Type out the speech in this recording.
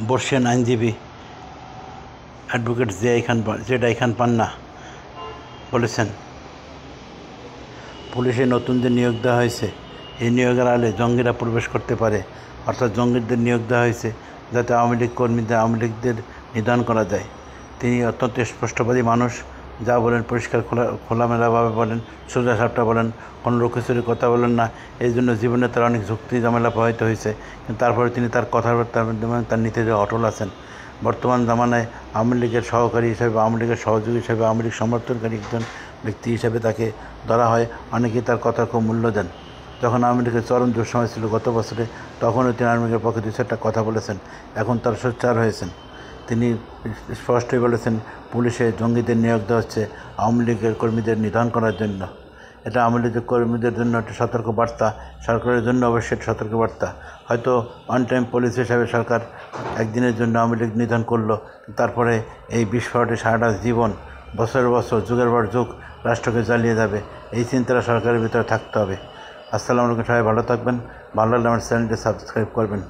বর্ষিয়ান আইনজীবী advocate Jedi খান পান্না বলেছেন, পুলিশে নতুন যে নিয়োগ দেওয়া হয়েছে এই নিয়োগের আলে জঙ্গিরা প্রবেশ করতে পারে, অর্থাৎ জঙ্গিদের নিয়োগ দেওয়া হয়েছে যাতে আওয়ামী লীগদের নিধন করা যায়। তিনি অত্যন্ত স্পষ্টবাদী মানুষ, যা বলেন পরিষ্কার খোলামেলাভাবে বলেন, সোজা সাপটা বলেন, কোনো লুকোচুরি কথা বলেন না। এই জন্য জীবনে তার অনেক যুক্তি ঝামেলা প্রভাবিত হয়েছে, কিন্তু তারপরে তিনি তার কথাবার্তার মাধ্যমে তার নীতিতে অটল আছেন। বর্তমান জামানায় আওয়ামী লীগের সহকারী হিসেবে, আওয়ামী লীগের সহযোগী হিসেবে, আওয়ামী লীগ সমর্থনকারী একজন ব্যক্তি হিসেবে তাকে ধরা হয়। অনেকেই তার কথা খুব মূল্য দেন। যখন আওয়ামী লীগের চরম দুঃসময় ছিল গত বছরে, তখনও তিনি আওয়ামী লীগের পক্ষে 2-4টা কথা বলেছেন। এখন তার সোচ্চার হয়েছেন। তিনি স্পষ্টই বলেছেন, পুলিশে জঙ্গিদের নিয়োগ দেওয়া হচ্ছে আওয়ামী লীগের কর্মীদের নিধন করার জন্য। এটা আওয়ামী লীগের কর্মীদের জন্য একটা সতর্ক বার্তা, সরকারের জন্য অবশ্যই একটা সতর্ক বার্তা। হয়তো অন টাইম পুলিশ হিসাবে সরকার একদিনের জন্য আওয়ামী লীগ নিধন করলো, তারপরে এই বিস্ফোরণে সারাটা জীবন, বছরের বছর, যুগের পর যুগ রাষ্ট্রকে জ্বালিয়ে যাবে। এই চিন্তাটা সরকারের ভিতরে থাকতে হবে। আসসালামু আলাইকুম, সবাই ভালো থাকবেন। ভালো লাগলে আমার চ্যানেলটি সাবস্ক্রাইব করবেন।